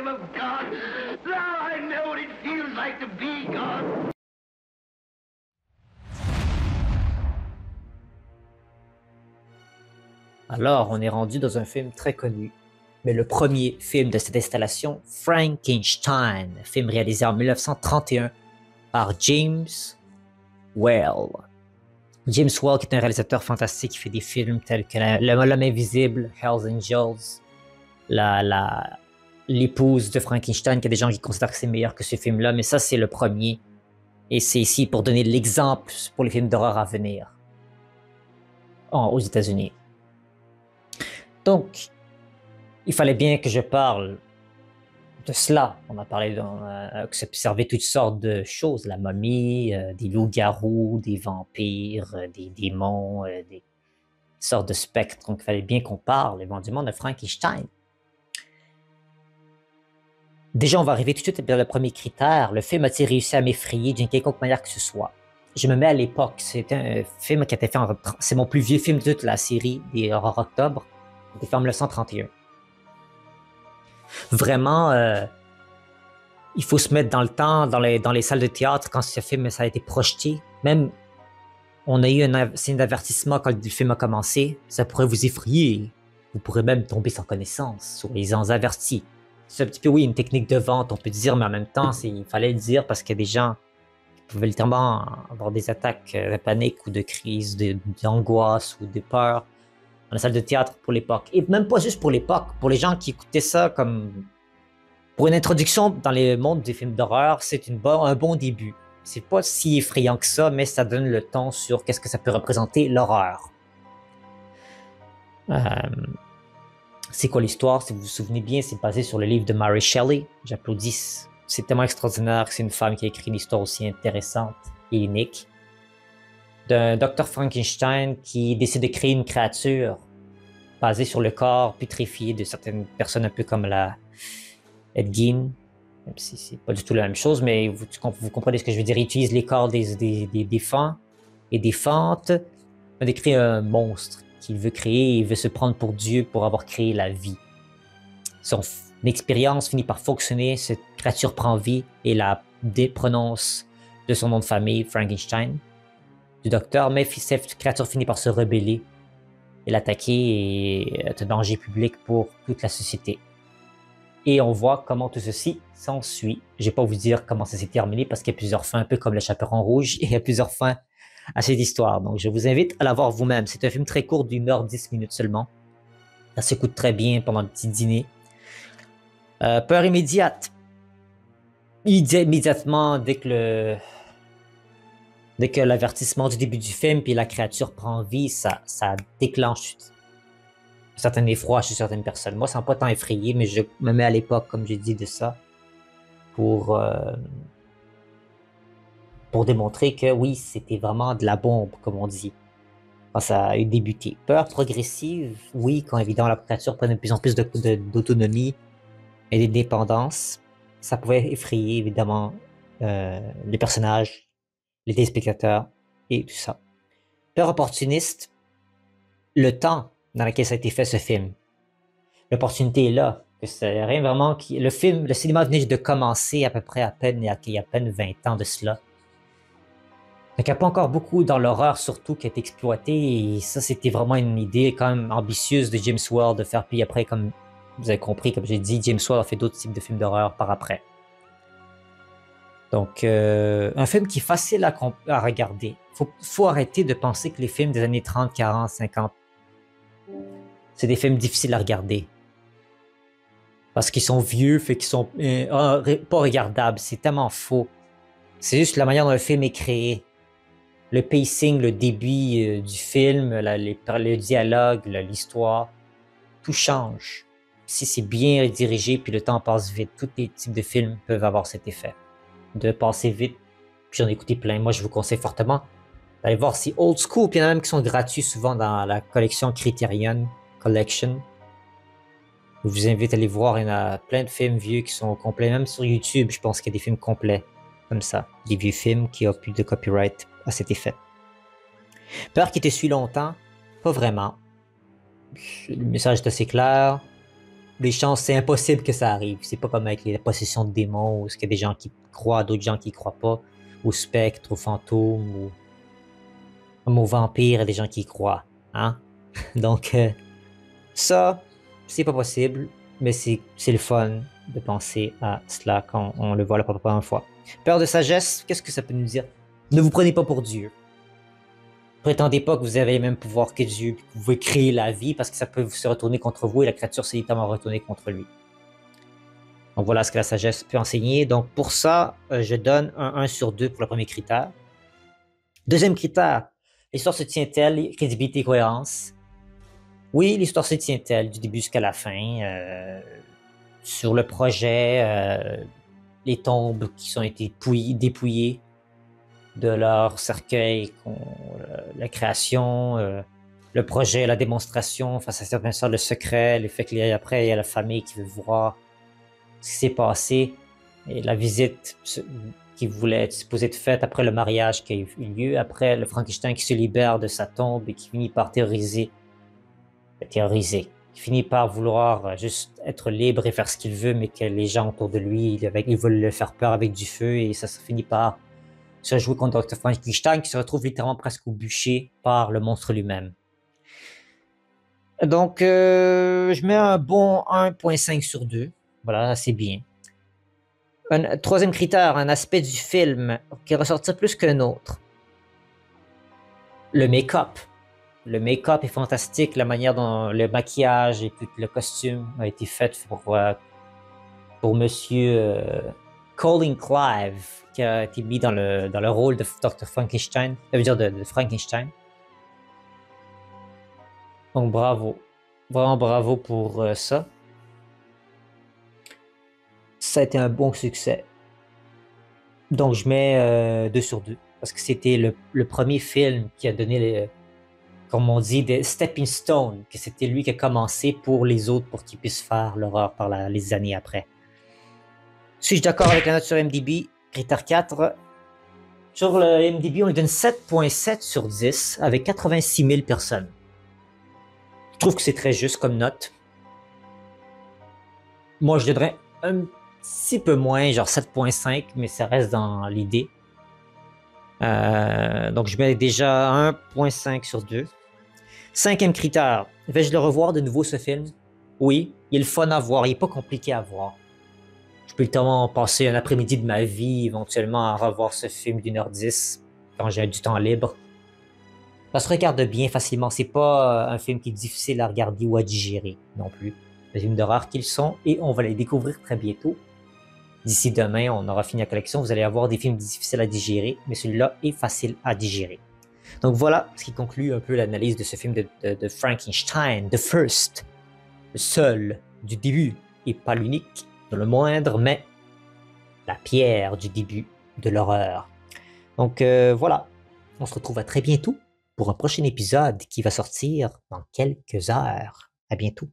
name of God. Now I know what it feels like to be God. Alors, on est rendu dans un film très connu, mais le premier film de cette installation, Frankenstein, film réalisé en 1931 par James Whale. James Whale, qui est un réalisateur fantastique, qui fait des films tels que L'Homme Invisible, Hells Angels, l'épouse de Frankenstein, qu'il y a des gens qui considèrent que c'est meilleur que ce film-là, mais ça, c'est le premier. Et c'est ici pour donner l'exemple pour les films d'horreur à venir aux États-Unis. Donc, il fallait bien que je parle de cela. On a parlé, observé toutes sortes de choses, la momie, des loups-garous, des vampires, des démons, des sortes de spectres. Donc, il fallait bien qu'on parle éventuellement de Frankenstein. Déjà, on va arriver tout de suite vers le premier critère. Le film a-t-il réussi à m'effrayer d'une quelconque manière que ce soit? Je me mets à l'époque. C'était un film qui a été fait c'est mon plus vieux film de toute la série des Horreurs Octobre. Il est fait en 1931. Vraiment, il faut se mettre dans le temps, dans les salles de théâtre, quand ce film ça a été projeté. Même, on a eu un signe d'avertissement quand le film a commencé. Ça pourrait vous effrayer. Vous pourrez même tomber sans connaissance. Soyez-en avertis. C'est un petit peu, oui, une technique de vente, on peut dire, mais en même temps, il fallait le dire parce qu'il y a des gens qui pouvaient littéralement avoir des attaques de panique ou de crise, d'angoisse ou de peur dans la salle de théâtre pour l'époque. Et même pas juste pour l'époque, pour les gens qui écoutaient ça comme... Pour une introduction dans le monde des films d'horreur, c'est un bon début. C'est pas si effrayant que ça, mais ça donne le ton sur qu'est-ce que ça peut représenter, l'horreur. C'est quoi l'histoire? Si vous vous souvenez bien, c'est basé sur le livre de Mary Shelley. J'applaudis. C'est tellement extraordinaire que c'est une femme qui a écrit une histoire aussi intéressante et unique. D'un docteur Frankenstein qui décide de créer une créature basée sur le corps putréfié de certaines personnes un peu comme la Ed Gein. Même si c'est pas du tout la même chose, mais vous comprenez ce que je veux dire. Il utilise les corps des défunts et défuntes. Il a créé un monstre qu'il veut créer et il veut se prendre pour Dieu pour avoir créé la vie. Son expérience finit par fonctionner, cette créature prend vie et la prononce de son nom de famille, Frankenstein, du docteur, mais cette créature finit par se rebeller et l'attaquer et être un danger public pour toute la société. Et on voit comment tout ceci s'ensuit. Je ne vais pas vous dire comment ça s'est terminé parce qu'il y a plusieurs fins, un peu comme Le Chaperon Rouge, et il y a plusieurs fins à cette histoire. Donc, je vous invite à la voir vous-même. C'est un film très court d'1h10 seulement. Ça s'écoute très bien pendant le petit dîner. Peur immédiate. Immédiatement, dès que l'avertissement du début du film puis la créature prend vie, ça déclenche un certain effroi chez certaines personnes. Moi, ça m'a pas tant effrayé, mais je me mets à l'époque, comme j'ai dit, de ça pour démontrer que oui, c'était vraiment de la bombe, comme on dit, quand ça a eu débuté. Peur progressive, oui, quand évidemment la créature prenait de plus en plus d'autonomie et d'indépendance, ça pouvait effrayer évidemment les personnages, les téléspectateurs et tout ça. Peur opportuniste, le temps dans lequel ça a été fait ce film. L'opportunité est là. Que c'est rien vraiment qui... Le cinéma venait de commencer à peu près il y a à peine 20 ans de cela. Donc il n'y a pas encore beaucoup dans l'horreur surtout qui est exploité et ça c'était vraiment une idée quand même ambitieuse de James Whale de faire, puis après comme vous avez compris, comme j'ai dit, James Whale a fait d'autres types de films d'horreur par après. Donc un film qui est facile à regarder. Faut arrêter de penser que les films des années 30, 40, 50 c'est des films difficiles à regarder. Parce qu'ils sont vieux, fait qu'ils sont pas regardables. C'est tellement faux. C'est juste la manière dont le film est créé. Le pacing, le débit du film, le dialogue, l'histoire, tout change. Si c'est bien dirigé, puis le temps passe vite, tous les types de films peuvent avoir cet effet. De passer vite, puis j'en ai écouté plein. Moi, je vous conseille fortement d'aller voir si Old School, puis il y en a même qui sont gratuits souvent dans la collection Criterion Collection. Je vous invite à aller voir, il y en a plein de films vieux qui sont complets, même sur YouTube, je pense qu'il y a des films complets, comme ça. Des vieux films qui n'ont plus de copyright à cet effet. Peur qui te suit longtemps? Pas vraiment. Le message est assez clair. les chances, c'est impossible que ça arrive. C'est pas comme avec les possessions de démons, où il y a des gens qui croient, d'autres gens qui croient pas, aux spectres, aux fantômes, ou même aux vampires, et des gens qui y croient. Hein? Donc, ça, c'est pas possible, mais c'est le fun de penser à cela quand on le voit la première fois. Peur de sagesse, qu'est-ce que ça peut nous dire? Ne vous prenez pas pour Dieu. Prétendez pas que vous avez les mêmes pouvoirs que Dieu, que vous pouvez créer la vie, parce que ça peut se retourner contre vous et la créature s'est littéralement retournée contre lui. Donc voilà ce que la sagesse peut enseigner. Donc pour ça, je donne un 1 sur 2 pour le premier critère. Deuxième critère, l'histoire se tient-elle? Crédibilité et cohérence. Oui, l'histoire se tient-elle du début jusqu'à la fin? Sur le projet, les tombes qui ont été dépouillées de leur cercueil, la création, le projet, la démonstration face à certaines sortes de secrets, le fait qu'après il y a la famille qui veut voir ce qui s'est passé, et la visite qui voulait être supposée être faite après le mariage qui a eu lieu, après le Frankenstein qui se libère de sa tombe et qui finit par terroriser, qui finit par vouloir juste être libre et faire ce qu'il veut, mais que les gens autour de lui, ils veulent le faire peur avec du feu, et ça se finit par se jouer contre Dr. Frankenstein qui se retrouve littéralement presque au bûcher par le monstre lui-même. Donc, je mets un bon 1.5 sur 2. Voilà, c'est bien. Un troisième critère, un aspect du film qui ressortit plus qu'un autre. Le make-up. Le make-up est fantastique, la manière dont le maquillage et tout le costume a été fait pour Monsieur Colin Clive, qui a été mis dans le rôle de Dr. Frankenstein, ça veut dire de Frankenstein. Donc bravo, vraiment bravo pour ça. Ça a été un bon succès. Donc je mets 2 sur 2, parce que c'était le premier film qui a donné, comme on dit, des stepping stones, que c'était lui qui a commencé pour les autres, pour qu'ils puissent faire l'horreur par les années après. Suis-je d'accord avec la note sur MDB? Critère 4. Sur le MDB, on lui donne 7.7 sur 10 avec 86 000 personnes. Je trouve que c'est très juste comme note. Moi, je donnerais un petit peu moins, genre 7.5, mais ça reste dans l'idée. Donc, je mets déjà 1.5 sur 2. Cinquième critère. Vais-je le revoir de nouveau, ce film? Oui, il est le fun à voir, il n'est pas compliqué à voir. Je peux littéralement passer un après-midi de ma vie éventuellement à revoir ce film d'1h10 quand j'ai du temps libre. Ça se regarde bien facilement. C'est pas un film qui est difficile à regarder ou à digérer non plus. Des films d'horreur qu'ils sont, et on va les découvrir très bientôt. D'ici demain, on aura fini la collection. Vous allez avoir des films difficiles à digérer, mais celui-là est facile à digérer. Donc voilà ce qui conclut un peu l'analyse de ce film de Frankenstein, The First, le seul du début et pas l'unique, dans le moindre, mais la pierre du début de l'horreur. Donc voilà, on se retrouve à très bientôt pour un prochain épisode qui va sortir dans quelques heures. À bientôt.